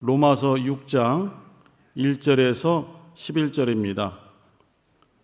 로마서 6장 1절에서 11절입니다.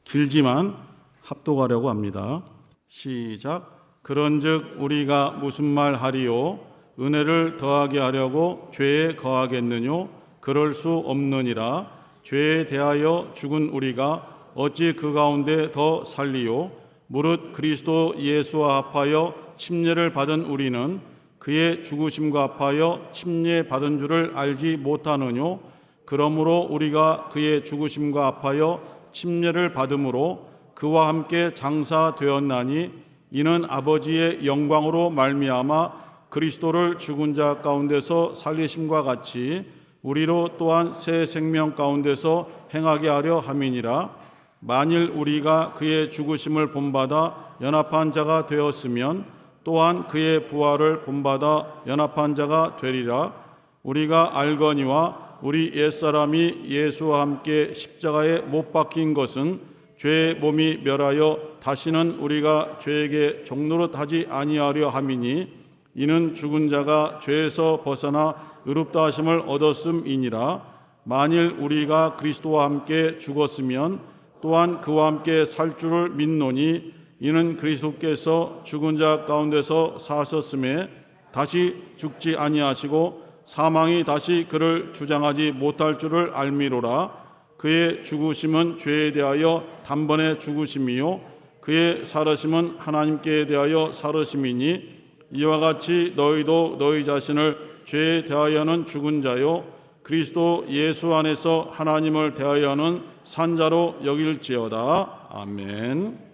길지만 합독하려고 합니다. 시작. 그런즉 우리가 무슨 말 하리요? 은혜를 더하게 하려고 죄에 거하겠느뇨? 그럴 수 없느니라. 죄에 대하여 죽은 우리가 어찌 그 가운데 더 살리요? 무릇 그리스도 예수와 합하여 침례를 받은 우리는 그의 죽으심과 합하여 침례 받은 줄을 알지 못하느뇨? 그러므로 우리가 그의 죽으심과 합하여 침례를 받음으로 그와 함께 장사되었나니 이는 아버지의 영광으로 말미암아 그리스도를 죽은 자 가운데서 살리심과 같이 우리로 또한 새 생명 가운데서 행하게 하려 함이니라. 만일 우리가 그의 죽으심을 본받아 연합한 자가 되었으면 또한 그의 부활을 본받아 연합한 자가 되리라. 우리가 알거니와 우리 옛사람이 예수와 함께 십자가에 못 박힌 것은 죄의 몸이 멸하여 다시는 우리가 죄에게 종노릇 하지 아니하려 함이니 이는 죽은 자가 죄에서 벗어나 의롭다 하심을 얻었음이니라. 만일 우리가 그리스도와 함께 죽었으면 또한 그와 함께 살 줄을 믿노니 이는 그리스도께서 죽은 자 가운데서 사셨음에 다시 죽지 아니하시고 사망이 다시 그를 주장하지 못할 줄을 알미로라. 그의 죽으심은 죄에 대하여 단번에 죽으심이요 그의 살으심은 하나님께 대하여 살으심이니 이와 같이 너희도 너희 자신을 죄에 대하여는 죽은 자요 그리스도 예수 안에서 하나님을 대하여는 산 자로 여길지어다. 아멘.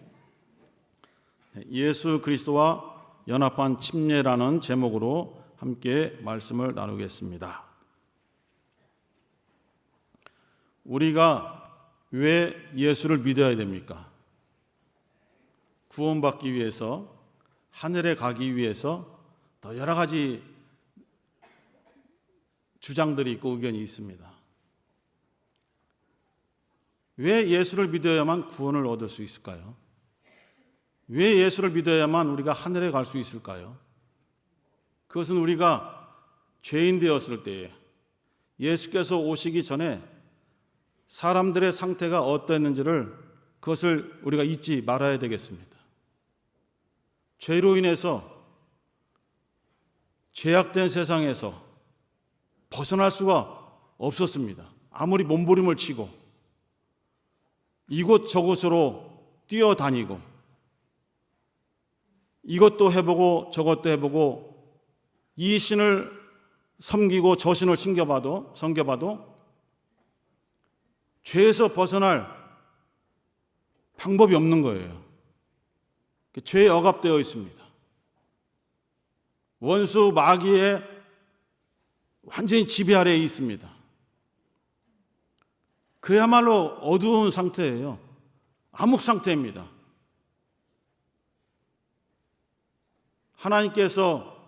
예수 그리스도와 연합한 침례라는 제목으로 함께 말씀을 나누겠습니다. 우리가 왜 예수를 믿어야 됩니까? 구원받기 위해서, 하늘에 가기 위해서 더 여러 가지 주장들이 있고 의견이 있습니다. 왜 예수를 믿어야만 구원을 얻을 수 있을까요? 왜 예수를 믿어야만 우리가 하늘에 갈 수 있을까요? 그것은 우리가 죄인 되었을 때에 예수께서 오시기 전에 사람들의 상태가 어떠했는지를 그것을 우리가 잊지 말아야 되겠습니다. 죄로 인해서 죄악된 세상에서 벗어날 수가 없었습니다. 아무리 몸부림을 치고 이곳저곳으로 뛰어다니고 이것도 해보고 저것도 해보고 이 신을 섬기고 저 신을 섬겨봐도 죄에서 벗어날 방법이 없는 거예요. 죄에 억압되어 있습니다. 원수 마귀의 완전히 지배 아래에 있습니다. 그야말로 어두운 상태예요. 암흑 상태입니다. 하나님께서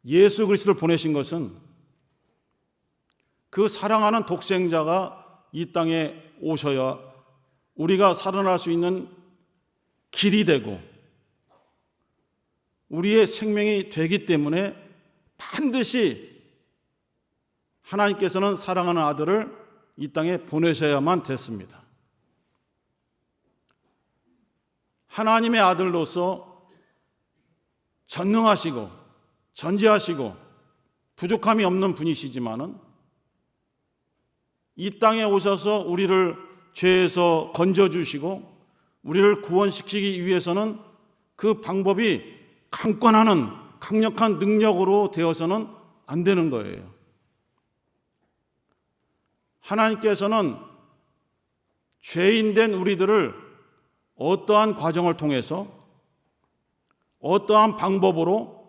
예수 그리스도를 보내신 것은 그 사랑하는 독생자가 이 땅에 오셔야 우리가 살아날 수 있는 길이 되고 우리의 생명이 되기 때문에 반드시 하나님께서는 사랑하는 아들을 이 땅에 보내셔야만 됐습니다. 하나님의 아들로서 전능하시고 전지하시고 부족함이 없는 분이시지만은 이 땅에 오셔서 우리를 죄에서 건져주시고 우리를 구원시키기 위해서는 그 방법이 강권하는 강력한 능력으로 되어서는 안 되는 거예요. 하나님께서는 죄인된 우리들을 어떠한 과정을 통해서 어떠한 방법으로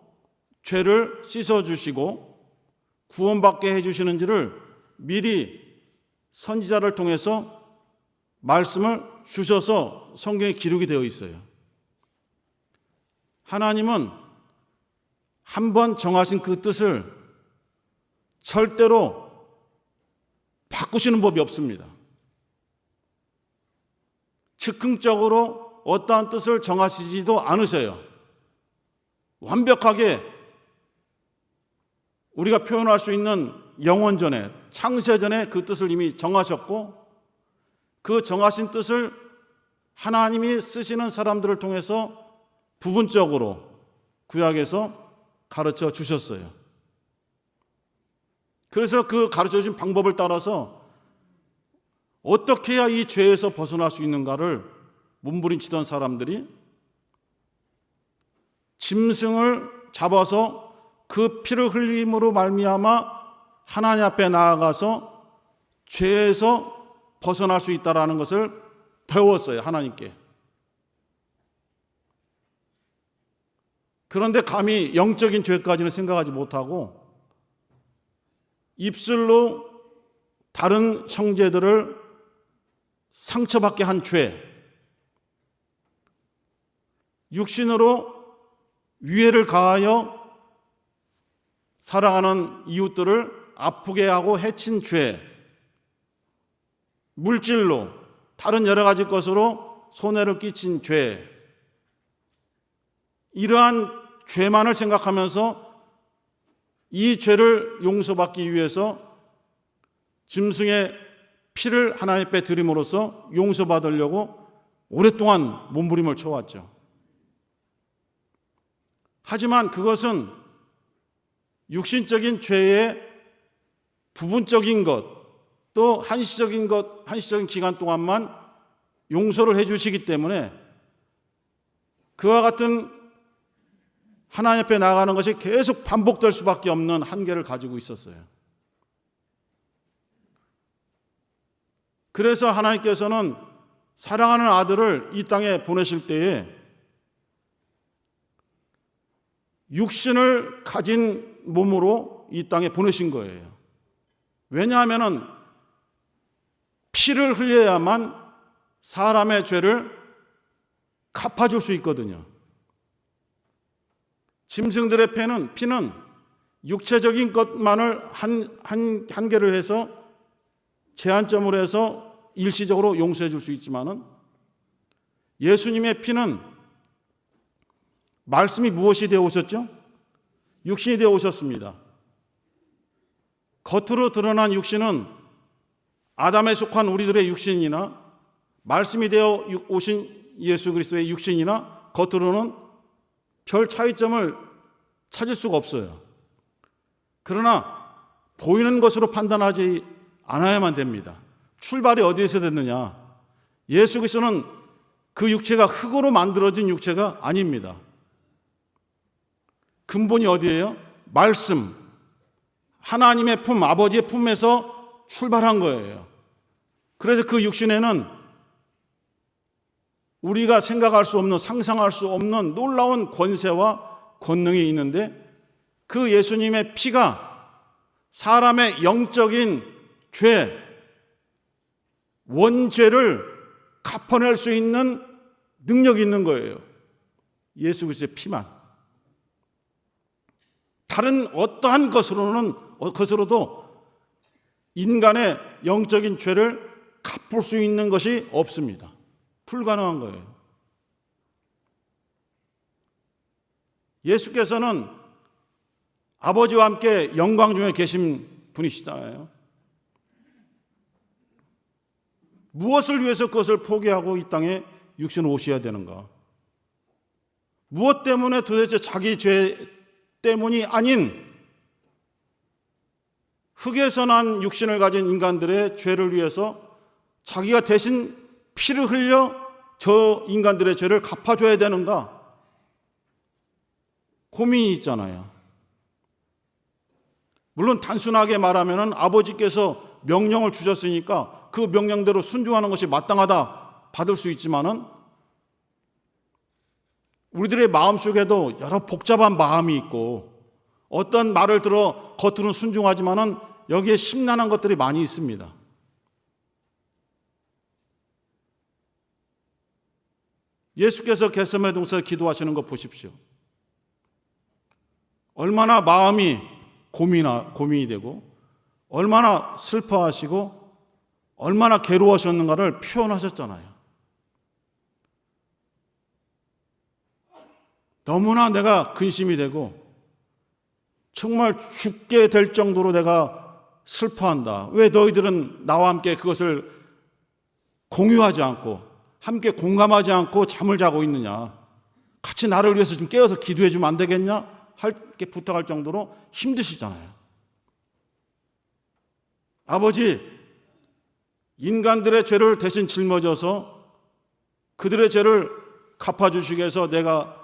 죄를 씻어주시고 구원받게 해주시는지를 미리 선지자를 통해서 말씀을 주셔서 성경에 기록이 되어 있어요. 하나님은 한번 정하신 그 뜻을 절대로 바꾸시는 법이 없습니다. 즉흥적으로 어떠한 뜻을 정하시지도 않으셔요. 완벽하게 우리가 표현할 수 있는 영원전에, 창세전에 그 뜻을 이미 정하셨고, 그 정하신 뜻을 하나님이 쓰시는 사람들을 통해서 부분적으로 구약에서 가르쳐 주셨어요. 그래서 그 가르쳐 주신 방법을 따라서 어떻게 해야 이 죄에서 벗어날 수 있는가를 몸부림치던 사람들이 짐승을 잡아서 그 피를 흘림으로 말미암아 하나님 앞에 나아가서 죄에서 벗어날 수 있다라는 것을 배웠어요, 하나님께. 그런데 감히 영적인 죄까지는 생각하지 못하고 입술로 다른 형제들을 상처받게 한 죄, 육신으로 위해를 가하여 사랑하는 이웃들을 아프게 하고 해친 죄, 물질로 다른 여러 가지 것으로 손해를 끼친 죄, 이러한 죄만을 생각하면서 이 죄를 용서받기 위해서 짐승의 피를 하나님 앞에 드림으로써 용서받으려고 오랫동안 몸부림을 쳐왔죠. 하지만 그것은 육신적인 죄의 부분적인 것, 또 한시적인 기간 동안만 용서를 해주시기 때문에 그와 같은 하나님 앞에 나아가는 것이 계속 반복될 수밖에 없는 한계를 가지고 있었어요. 그래서 하나님께서는 사랑하는 아들을 이 땅에 보내실 때에 육신을 가진 몸으로 이 땅에 보내신 거예요. 왜냐하면 피를 흘려야만 사람의 죄를 갚아줄 수 있거든요. 짐승들의 피는 육체적인 것만을 한계를 해서 제한점으로 해서 일시적으로 용서해 줄 수 있지만은 예수님의 피는 말씀이 무엇이 되어 오셨죠? 육신이 되어 오셨습니다. 겉으로 드러난 육신은 아담에 속한 우리들의 육신이나 말씀이 되어 오신 예수 그리스도의 육신이나 겉으로는 별 차이점을 찾을 수가 없어요. 그러나 보이는 것으로 판단하지 않아야만 됩니다. 출발이 어디에서 됐느냐? 예수 그리스도는 그 육체가 흙으로 만들어진 육체가 아닙니다. 근본이 어디예요? 말씀, 하나님의 품, 아버지의 품에서 출발한 거예요. 그래서 그 육신에는 우리가 생각할 수 없는, 상상할 수 없는 놀라운 권세와 권능이 있는데 그 예수님의 피가 사람의 영적인 죄, 원죄를 갚아낼 수 있는 능력이 있는 거예요. 예수 그리스도의 피만. 다른 어떠한 것으로도 인간의 영적인 죄를 갚을 수 있는 것이 없습니다. 불가능한 거예요. 예수께서는 아버지와 함께 영광 중에 계신 분이시잖아요. 무엇을 위해서 그것을 포기하고 이 땅에 육신을 오셔야 되는가? 무엇 때문에 도대체 자기 죄 때문이 아닌 흙에서 난 육신을 가진 인간들의 죄를 위해서 자기가 대신 피를 흘려 저 인간들의 죄를 갚아줘야 되는가? 고민이 있잖아요. 물론 단순하게 말하면 아버지께서 명령을 주셨으니까 그 명령대로 순종하는 것이 마땅하다 받을 수 있지만은 우리들의 마음속에도 여러 복잡한 마음이 있고 어떤 말을 들어 겉으로는 순종하지만은 여기에 심란한 것들이 많이 있습니다. 예수께서 겟세마네 동산에서 기도하시는 거 보십시오. 얼마나 마음이 고민이 되고 얼마나 슬퍼하시고 얼마나 괴로워하셨는가를 표현하셨잖아요. 너무나 내가 근심이 되고 정말 죽게 될 정도로 내가 슬퍼한다. 왜 너희들은 나와 함께 그것을 공유하지 않고 함께 공감하지 않고 잠을 자고 있느냐. 같이 나를 위해서 좀 깨어서 기도해 주면 안 되겠냐? 할게 부탁할 정도로 힘드시잖아요. 아버지, 인간들의 죄를 대신 짊어져서 그들의 죄를 갚아주시기 위해서 내가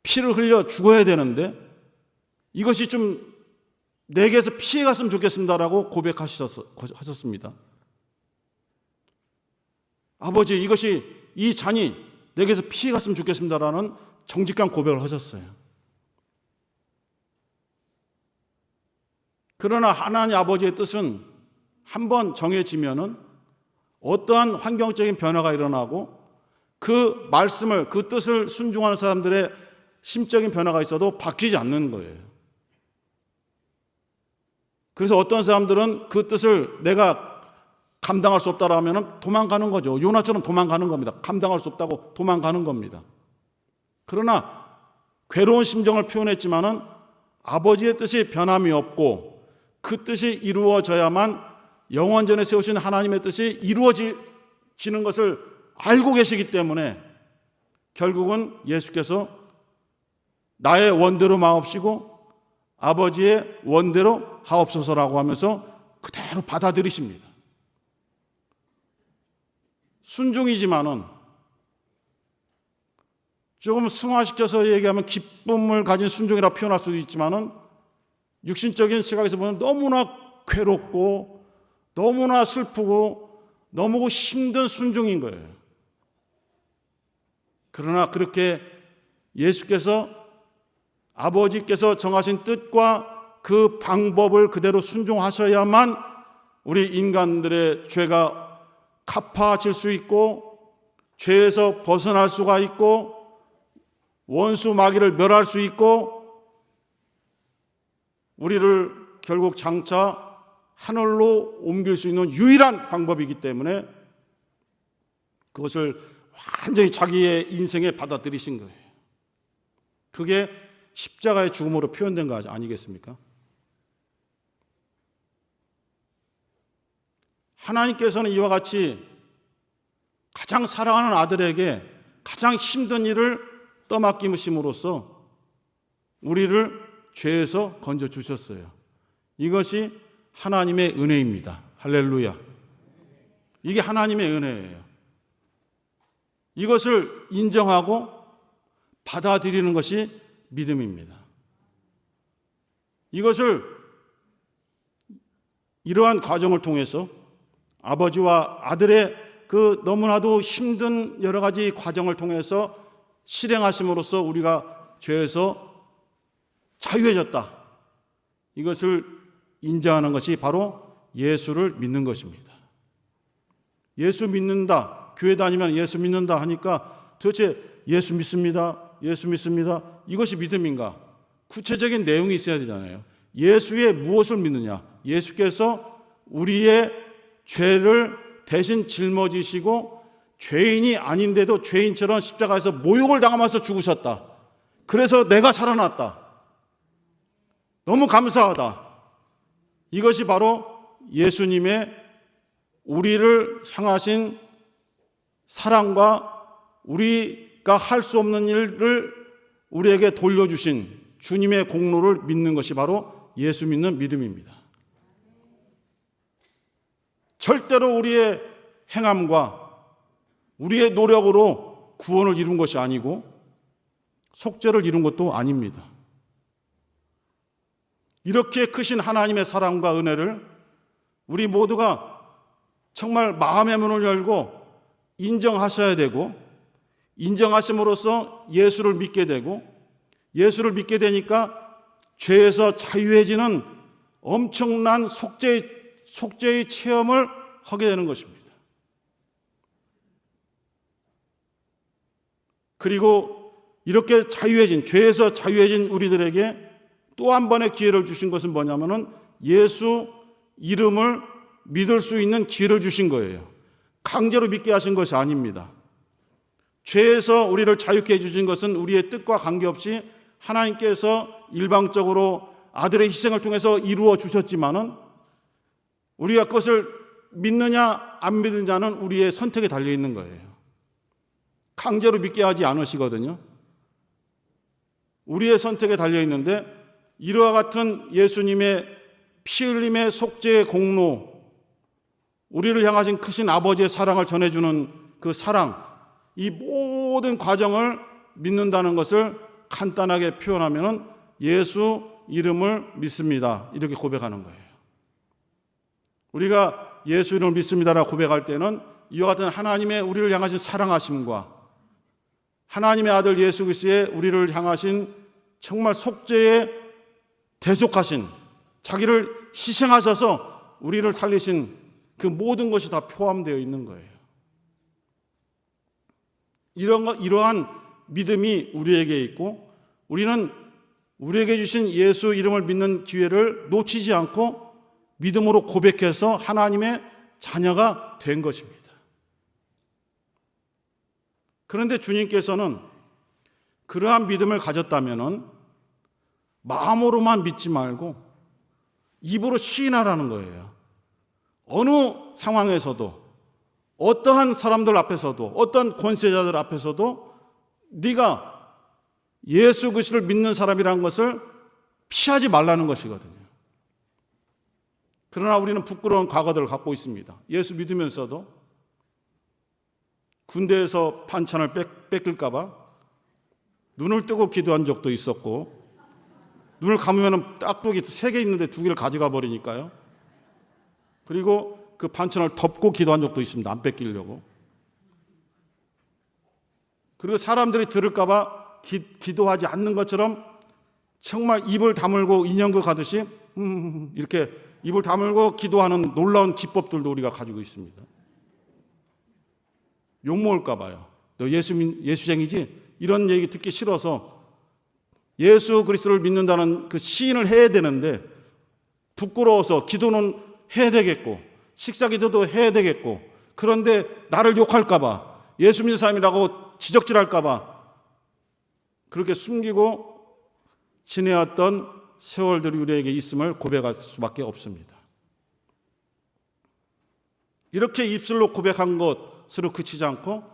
피를 흘려 죽어야 되는데 이것이 좀 내게서 피해갔으면 좋겠습니다라고 고백하셨습니다. 아버지, 이것이 이 잔이 내게서 피해갔으면 좋겠습니다라는 정직한 고백을 하셨어요. 그러나 하나님 아버지의 뜻은 한번 정해지면은 어떠한 환경적인 변화가 일어나고 그 말씀을, 그 뜻을 순종하는 사람들의 심적인 변화가 있어도 바뀌지 않는 거예요. 그래서 어떤 사람들은 그 뜻을 내가 감당할 수 없다고 하면 도망가는 거죠. 요나처럼 도망가는 겁니다. 감당할 수 없다고 도망가는 겁니다. 그러나 괴로운 심정을 표현했지만은 아버지의 뜻이 변함이 없고 그 뜻이 이루어져야만 영원전에 세우신 하나님의 뜻이 이루어지는 것을 알고 계시기 때문에 결국은 예수께서 나의 원대로 마옵시고 아버지의 원대로 하옵소서라고 하면서 그대로 받아들이십니다. 순종이지만은 조금 승화시켜서 얘기하면 기쁨을 가진 순종이라고 표현할 수도 있지만은 육신적인 시각에서 보면 너무나 괴롭고 너무나 슬프고 너무 힘든 순종인 거예요. 그러나 그렇게 예수께서 아버지께서 정하신 뜻과 그 방법을 그대로 순종하셔야만 우리 인간들의 죄가 갚아질 수 있고 죄에서 벗어날 수가 있고 원수 마귀를 멸할 수 있고 우리를 결국 장차 하늘로 옮길 수 있는 유일한 방법이기 때문에 그것을 완전히 자기의 인생에 받아들이신 거예요. 그게 십자가의 죽음으로 표현된 거 아니겠습니까? 하나님께서는 이와 같이 가장 사랑하는 아들에게 가장 힘든 일을 떠맡기심으로써 우리를 죄에서 건져주셨어요. 이것이 하나님의 은혜입니다. 할렐루야. 이게 하나님의 은혜예요. 이것을 인정하고 받아들이는 것이 믿음입니다. 이것을 이러한 과정을 통해서 아버지와 아들의 그 너무나도 힘든 여러 가지 과정을 통해서 실행하심으로써 우리가 죄에서 자유해졌다. 이것을 인정하는 것이 바로 예수를 믿는 것입니다. 예수 믿는다, 교회 다니면 예수 믿는다 하니까 도대체 예수 믿습니다, 예수 믿습니다, 이것이 믿음인가? 구체적인 내용이 있어야 되잖아요. 예수의 무엇을 믿느냐? 예수께서 우리의 죄를 대신 짊어지시고 죄인이 아닌데도 죄인처럼 십자가에서 모욕을 당하면서 죽으셨다. 그래서 내가 살아났다. 너무 감사하다. 이것이 바로 예수님의 우리를 향하신 사랑과 우리가 할 수 없는 일을 우리에게 돌려주신 주님의 공로를 믿는 것이 바로 예수 믿는 믿음입니다. 절대로 우리의 행함과 우리의 노력으로 구원을 이룬 것이 아니고 속죄를 이룬 것도 아닙니다. 이렇게 크신 하나님의 사랑과 은혜를 우리 모두가 정말 마음의 문을 열고 인정하셔야 되고 인정하심으로써 예수를 믿게 되고 예수를 믿게 되니까 죄에서 자유해지는 엄청난 속죄의 체험을 하게 되는 것입니다. 그리고 이렇게 죄에서 자유해진 우리들에게 또 한 번의 기회를 주신 것은 뭐냐면은 예수 이름을 믿을 수 있는 기회를 주신 거예요. 강제로 믿게 하신 것이 아닙니다. 죄에서 우리를 자유케 해주신 것은 우리의 뜻과 관계없이 하나님께서 일방적으로 아들의 희생을 통해서 이루어 주셨지만은 우리가 그것을 믿느냐 안 믿느냐는 우리의 선택에 달려 있는 거예요. 강제로 믿게 하지 않으시거든요. 우리의 선택에 달려 있는데 이와 같은 예수님의 피 흘림의 속죄의 공로, 우리를 향하신 크신 아버지의 사랑을 전해주는 그 사랑, 이 모든 과정을 믿는다는 것을 간단하게 표현하면 예수 이름을 믿습니다, 이렇게 고백하는 거예요. 우리가 예수 이름을 믿습니다라고 고백할 때는 이와 같은 하나님의 우리를 향하신 사랑하심과 하나님의 아들 예수 그리스도의 우리를 향하신 정말 속죄에 대속하신, 자기를 희생하셔서 우리를 살리신 그 모든 것이 다 포함되어 있는 거예요. 이러한 믿음이 우리에게 있고, 우리는 우리에게 주신 예수 이름을 믿는 기회를 놓치지 않고 믿음으로 고백해서 하나님의 자녀가 된 것입니다. 그런데 주님께서는 그러한 믿음을 가졌다면은 마음으로만 믿지 말고 입으로 시인하라는 거예요. 어느 상황에서도, 어떠한 사람들 앞에서도, 어떤 권세자들 앞에서도 네가 예수 그리스도를 믿는 사람이라는 것을 피하지 말라는 것이거든요. 그러나 우리는 부끄러운 과거들을 갖고 있습니다. 예수 믿으면서도 군대에서 반찬을 뺏길까 봐 눈을 뜨고 기도한 적도 있었고, 눈을 감으면 딱두기 3개 있는데 2개를 가져가 버리니까요. 그리고 그 반찬을 덮고 기도한 적도 있습니다. 안 뺏기려고. 그리고 사람들이 들을까 봐 기도하지 않는 것처럼 정말 입을 다물고 인형극 하듯이 이렇게 입을 다물고 기도하는 놀라운 기법들도 우리가 가지고 있습니다. 욕먹을까 봐요. 너 예수쟁이지? 이런 얘기 듣기 싫어서 예수 그리스도를 믿는다는 그 시인을 해야 되는데 부끄러워서 기도는 해야 되겠고 식사 기도도 해야 되겠고, 그런데 나를 욕할까 봐, 예수 믿는 사람이라고 지적질할까 봐 그렇게 숨기고 지내왔던 세월들이 우리에게 있음을 고백할 수밖에 없습니다. 이렇게 입술로 고백한 것으로 그치지 않고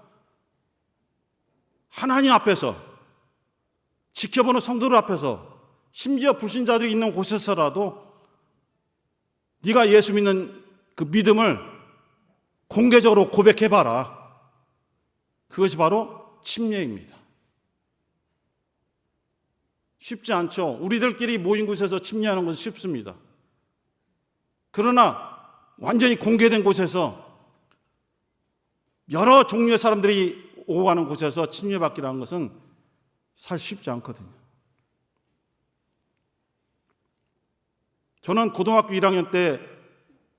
하나님 앞에서, 지켜보는 성도들 앞에서, 심지어 불신자들이 있는 곳에서라도 네가 예수 믿는 그 믿음을 공개적으로 고백해봐라. 그것이 바로 침례입니다. 쉽지 않죠. 우리들끼리 모인 곳에서 침례하는 것은 쉽습니다. 그러나 완전히 공개된 곳에서, 여러 종류의 사람들이 오고 가는 곳에서 침례받기라는 것은 사실 쉽지 않거든요. 저는 고등학교 1학년 때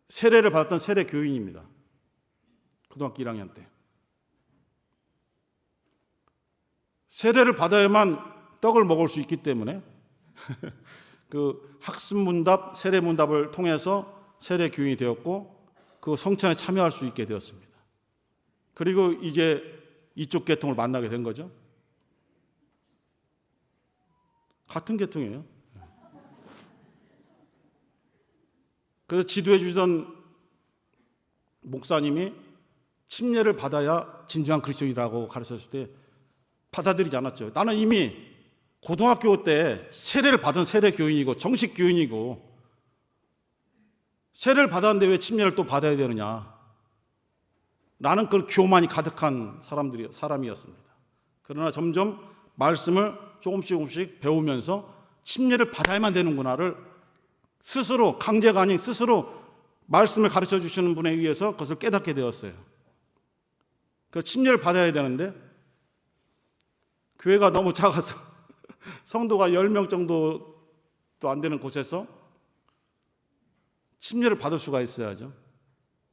세례를 받았던 세례 교인입니다. 고등학교 1학년 때. 세례를 받아야만 떡을 먹을 수 있기 때문에 그 학습문답, 세례문답을 통해서 세례 교인이 되었고 그 성찬에 참여할 수 있게 되었습니다. 그리고 이제 이쪽 계통을 만나게 된 거죠. 같은 계통이에요. 그래서 지도해 주던 목사님이 침례를 받아야 진정한 그리스도인이라고 가르쳤을 때 받아들이지 않았죠. 나는 이미 고등학교 때 세례를 받은 세례 교인이고 정식 교인이고 세례를 받았는데 왜 침례를 또 받아야 되느냐. 나는 그 교만이 가득한 사람이었습니다. 그러나 점점 말씀을 조금씩 배우면서 침례를 받아야만 되는구나를 스스로, 강제가 아닌 스스로 말씀을 가르쳐 주시는 분에 의해서 그것을 깨닫게 되었어요. 그 침례를 받아야 되는데 교회가 너무 작아서 성도가 10명 정도도 안 되는 곳에서 침례를 받을 수가 있어야죠.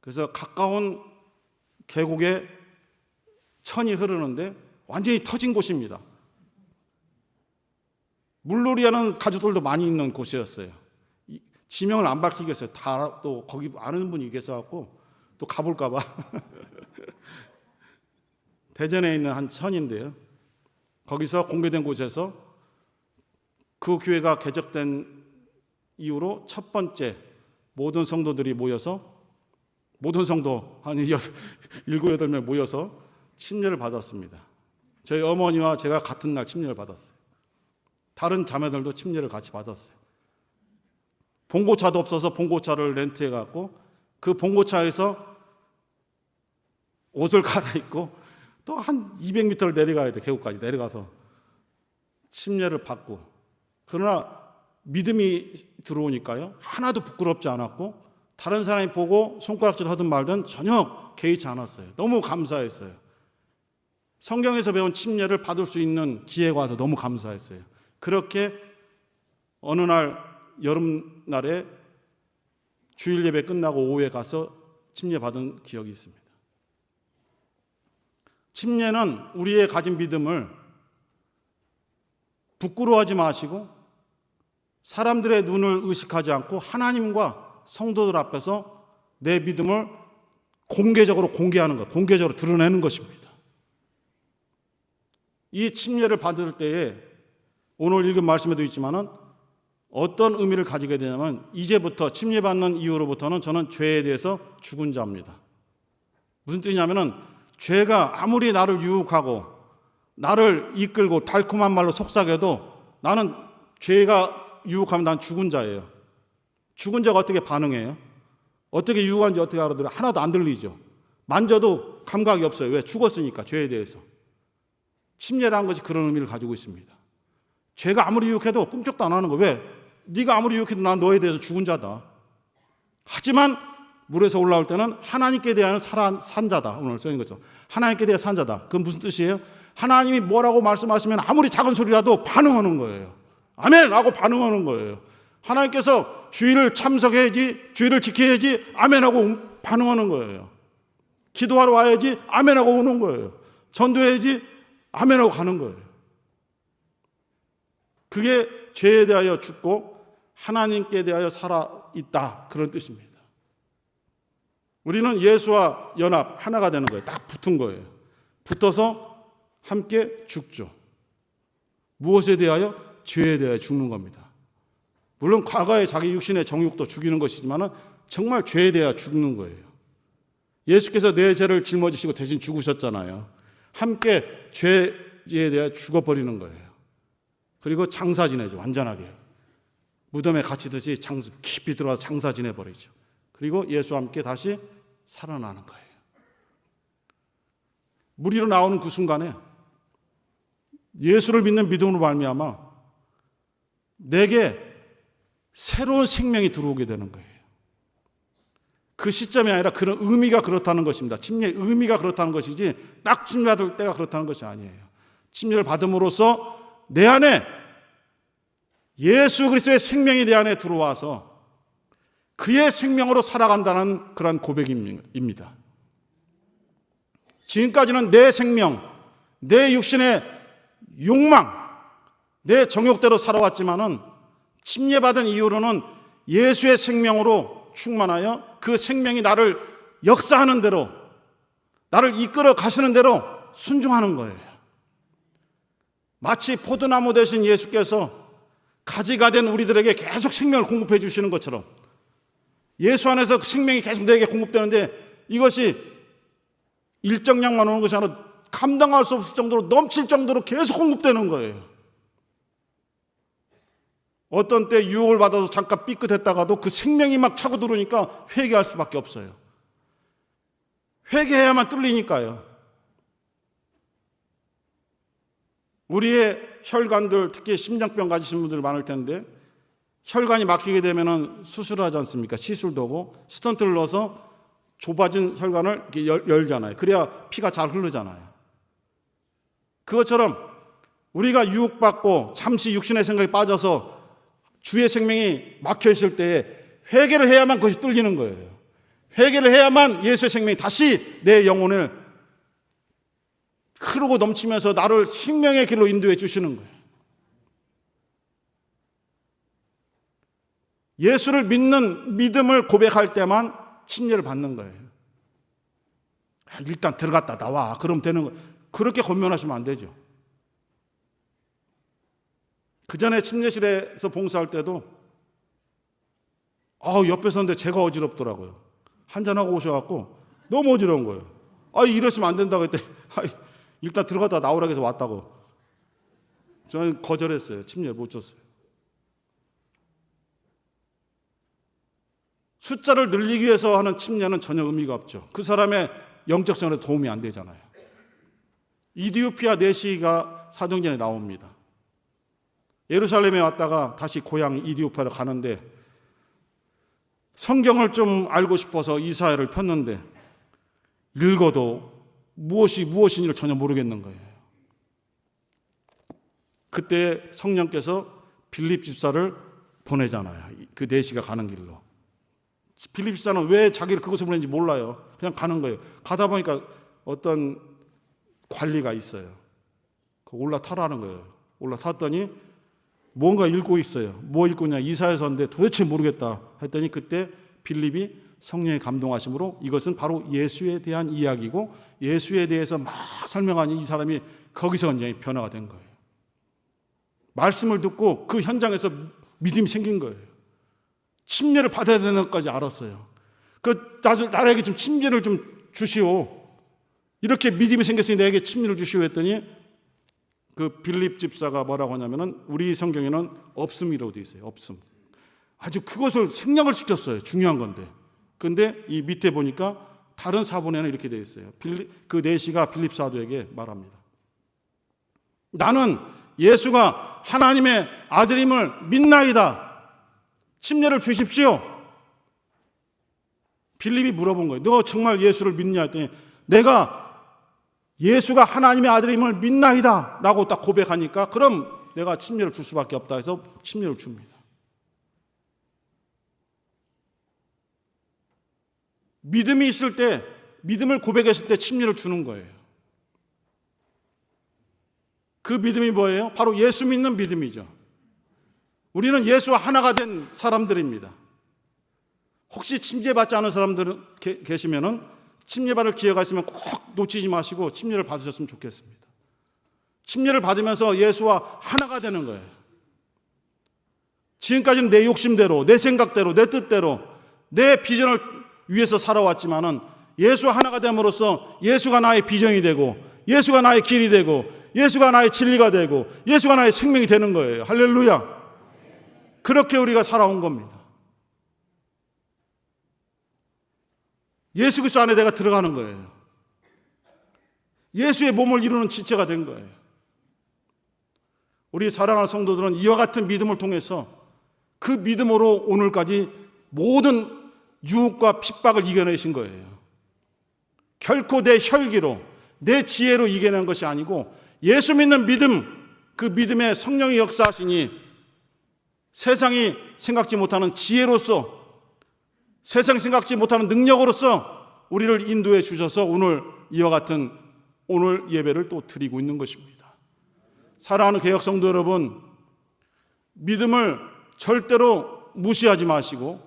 그래서 가까운 계곡에 천이 흐르는데 완전히 터진 곳입니다. 물놀이하는 가족들도 많이 있는 곳이었어요. 지명을 안 밝히겠어요. 다 또 거기 아는 분이 계셔갖고 또 가볼까 봐. 대전에 있는 한 천인데요. 거기서 공개된 곳에서 그 교회가 개척된 이후로 첫 번째 모든 성도들이 모여서, 모든 성도 한 7, 8명 모여서 침례를 받았습니다. 저희 어머니와 제가 같은 날 침례를 받았어요. 다른 자매들도 침례를 같이 받았어요. 봉고차도 없어서 봉고차를 렌트해 갖고 그 봉고차에서 옷을 갈아입고 또 한 200m를 내려가야 돼. 계곡까지 내려가서 침례를 받고, 그러나 믿음이 들어오니까요 하나도 부끄럽지 않았고 다른 사람이 보고 손가락질 하든 말든 전혀 개의치 않았어요. 너무 감사했어요. 성경에서 배운 침례를 받을 수 있는 기회가 와서 너무 감사했어요. 그렇게 어느 날 여름날에 주일 예배 끝나고 오후에 가서 침례 받은 기억이 있습니다. 침례는 우리의 가진 믿음을 부끄러워하지 마시고 사람들의 눈을 의식하지 않고 하나님과 성도들 앞에서 내 믿음을 공개적으로 공개하는 것, 공개적으로 드러내는 것입니다. 이 침례를 받을 때에 오늘 읽은 말씀에도 있지만은 어떤 의미를 가지게 되냐면, 이제부터 침례 받는 이후로부터는 저는 죄에 대해서 죽은 자입니다. 무슨 뜻이냐면은 죄가 아무리 나를 유혹하고 나를 이끌고 달콤한 말로 속삭여도 나는 죄가 유혹하면 난 죽은 자예요. 죽은 자가 어떻게 반응해요? 어떻게 유혹하는지 어떻게 알아들어요? 하나도 안 들리죠. 만져도 감각이 없어요. 왜? 죽었으니까, 죄에 대해서. 침례라는 것이 그런 의미를 가지고 있습니다. 죄가 아무리 유혹해도 꿈쩍도 안 하는 거. 왜? 네가 아무리 유혹해도 난 너에 대해서 죽은 자다. 하지만 물에서 올라올 때는 하나님께 대한 산 자다. 오늘 써있는 거죠. 하나님께 대한 산 자다. 그건 무슨 뜻이에요? 하나님이 뭐라고 말씀하시면 아무리 작은 소리라도 반응하는 거예요. 아멘! 하고 반응하는 거예요. 하나님께서 주의를 참석해야지, 주의를 지켜야지, 아멘! 하고 반응하는 거예요. 기도하러 와야지, 아멘! 하고 오는 거예요. 전도해야지, 아멘! 하고 가는 거예요. 그게 죄에 대하여 죽고 하나님께 대하여 살아있다, 그런 뜻입니다. 우리는 예수와 연합, 하나가 되는 거예요. 딱 붙은 거예요. 붙어서 함께 죽죠. 무엇에 대하여? 죄에 대하여 죽는 겁니다. 물론 과거에 자기 육신의 정욕도 죽이는 것이지만 정말 죄에 대하여 죽는 거예요. 예수께서 내 죄를 짊어지시고 대신 죽으셨잖아요. 함께 죄에 대하여 죽어버리는 거예요. 그리고 장사 지내죠. 완전하게. 무덤에 갇히듯이 깊이 들어가서 장사 지내버리죠. 그리고 예수와 함께 다시 살아나는 거예요. 무리로 나오는 그 순간에 예수를 믿는 믿음으로 말미암아 내게 새로운 생명이 들어오게 되는 거예요. 그 시점이 아니라 그런 의미가 그렇다는 것입니다. 침례의 의미가 그렇다는 것이지 딱 침례 받을 때가 그렇다는 것이 아니에요. 침례를 받음으로써 내 안에 예수 그리스도의 생명이 내 안에 들어와서 그의 생명으로 살아간다는 그런 고백입니다. 지금까지는 내 생명, 내 육신의 욕망, 내 정욕대로 살아왔지만은 침례받은 이후로는 예수의 생명으로 충만하여 그 생명이 나를 역사하는 대로, 나를 이끌어 가시는 대로 순종하는 거예요. 마치 포도나무 되신 예수께서 가지가 된 우리들에게 계속 생명을 공급해 주시는 것처럼 예수 안에서 그 생명이 계속 내게 공급되는데 이것이 일정량만 오는 것이 아니라 감당할 수 없을 정도로 넘칠 정도로 계속 공급되는 거예요. 어떤 때 유혹을 받아서 잠깐 삐끗했다가도 그 생명이 막 차고 들어오니까 회개할 수밖에 없어요. 회개해야만 뚫리니까요. 우리의 혈관들, 특히 심장병 가지신 분들 많을 텐데 혈관이 막히게 되면 수술을 하지 않습니까? 시술도 하고 스턴트를 넣어서 좁아진 혈관을 이렇게 열잖아요. 그래야 피가 잘 흐르잖아요. 그것처럼 우리가 유혹받고 잠시 육신의 생각에 빠져서 주의 생명이 막혀 있을 때에 회개를 해야만 그것이 뚫리는 거예요. 회개를 해야만 예수의 생명이 다시 내 영혼을 흐르고 넘치면서 나를 생명의 길로 인도해 주시는 거예요. 예수를 믿는 믿음을 고백할 때만 침례를 받는 거예요. 일단 들어갔다 나와 그럼 되는 거예요. 그렇게 권면하시면 안 되죠. 그 전에 침례실에서 봉사할 때도 옆에 섰는데 제가 어지럽더라고요. 한잔하고 오셔갖고 너무 어지러운 거예요. 이러시면 안 된다고 했더니 일단 들어갔다 나오라고 해서 왔다고. 저는 거절했어요. 침례 못 줬어요. 숫자를 늘리기 위해서 하는 침례는 전혀 의미가 없죠. 그 사람의 영적 생활에 도움이 안 되잖아요. 이디오피아 내시가 사도행전에 나옵니다. 예루살렘에 왔다가 다시 고향 이디오피아로 가는데 성경을 좀 알고 싶어서 이사야를 폈는데 읽어도 무엇인지를 전혀 모르겠는 거예요. 그때 성령께서 빌립 집사를 보내잖아요. 그 내시가 가는 길로. 빌립 집사는 왜 자기를 그곳에 보냈는지 몰라요. 그냥 가는 거예요. 가다 보니까 어떤 관리가 있어요. 올라타라는 거예요. 올라탔더니 뭔가 읽고 있어요. 뭐 읽고 있냐, 이사야서인데 도대체 모르겠다 했더니 그때 빌립이 성령의 감동하심으로 이것은 바로 예수에 대한 이야기고 예수에 대해서 막 설명하니 이 사람이 거기서 완전히 변화가 된 거예요. 말씀을 듣고 그 현장에서 믿음이 생긴 거예요. 침례를 받아야 되는 것까지 알았어요. 나에게 좀 침례를 좀 주시오. 이렇게 믿음이 생겼으니 내게 침례를 주시오 했더니 그 빌립 집사가 뭐라고 하냐면은 우리 성경에는 없음이라고 되어 있어요. 없음. 아주 그것을 생략을 시켰어요. 중요한 건데. 근데 이 밑에 보니까 다른 사본에는 이렇게 되어 있어요. 그 내시가 빌립 사도에게 말합니다. 나는 예수가 하나님의 아들임을 믿나이다. 침례를 주십시오. 빌립이 물어본 거예요. 너 정말 예수를 믿냐 했더니 내가 예수가 하나님의 아들임을 믿나이다 라고 딱 고백하니까 그럼 내가 침례를 줄 수밖에 없다 해서 침례를 줍니다. 믿음이 있을 때, 믿음을 고백했을 때 침례를 주는 거예요. 그 믿음이 뭐예요? 바로 예수 믿는 믿음이죠. 우리는 예수와 하나가 된 사람들입니다. 혹시 침례받지 않은 사람들 계시면은 침례받을 기회가 있으면 꼭 놓치지 마시고 침례를 받으셨으면 좋겠습니다. 침례를 받으면서 예수와 하나가 되는 거예요. 지금까지는 내 욕심대로, 내 생각대로, 내 뜻대로, 내 비전을 위해서 살아왔지만은 예수와 하나가 됨으로써 예수가 나의 비전이 되고, 예수가 나의 길이 되고, 예수가 나의 진리가 되고, 예수가 나의 생명이 되는 거예요. 할렐루야. 그렇게 우리가 살아온 겁니다. 예수 그리스도 안에 내가 들어가는 거예요. 예수의 몸을 이루는 지체가 된 거예요. 우리 사랑하는 성도들은 이와 같은 믿음을 통해서 그 믿음으로 오늘까지 모든 유혹과 핍박을 이겨내신 거예요. 결코 내 혈기로, 내 지혜로 이겨낸 것이 아니고 예수 믿는 믿음, 그 믿음의 성령이 역사하시니 세상이 생각지 못하는 지혜로서, 세상이 생각지 못하는 능력으로서 우리를 인도해 주셔서 오늘 이와 같은 오늘 예배를 또 드리고 있는 것입니다. 사랑하는 개혁성도 여러분, 믿음을 절대로 무시하지 마시고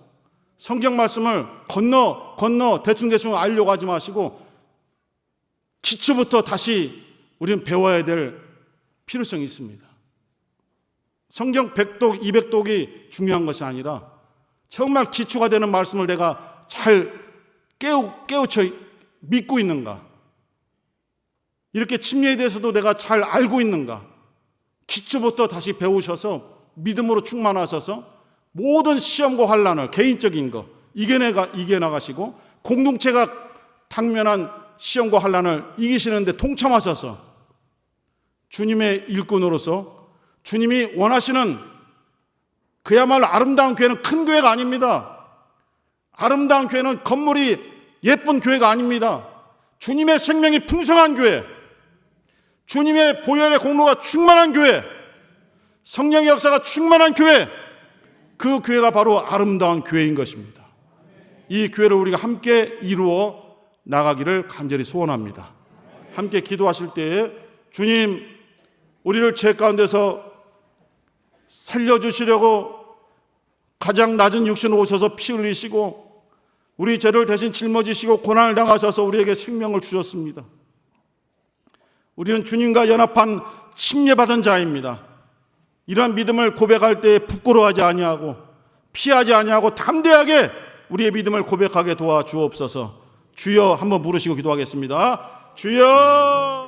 성경 말씀을 건너 대충 알려고 하지 마시고 기초부터 다시 우리는 배워야 될 필요성이 있습니다. 성경 100독, 200독이 중요한 것이 아니라 정말 기초가 되는 말씀을 내가 잘 깨우쳐 믿고 있는가? 이렇게 침례에 대해서도 내가 잘 알고 있는가? 기초부터 다시 배우셔서 믿음으로 충만하셔서 모든 시험과 환난을 개인적인 거 이겨나가시고 공동체가 당면한 시험과 환난을 이기시는데 동참하셔서 주님의 일꾼으로서 주님이 원하시는 그야말로 아름다운 교회는 큰 교회가 아닙니다. 아름다운 교회는 건물이 예쁜 교회가 아닙니다. 주님의 생명이 풍성한 교회, 주님의 보혈의 공로가 충만한 교회, 성령의 역사가 충만한 교회, 그 교회가 바로 아름다운 교회인 것입니다. 이 교회를 우리가 함께 이루어 나가기를 간절히 소원합니다. 함께 기도하실 때에 주님, 우리를 죄 가운데서 살려주시려고 가장 낮은 육신으로 오셔서 피 흘리시고 우리 죄를 대신 짊어지시고 고난을 당하셔서 우리에게 생명을 주셨습니다. 우리는 주님과 연합한 침례받은 자입니다. 이러한 믿음을 고백할 때에 부끄러워하지 아니하고 피하지 아니하고 담대하게 우리의 믿음을 고백하게 도와주옵소서. 주여 한번 부르시고 기도하겠습니다. 주여.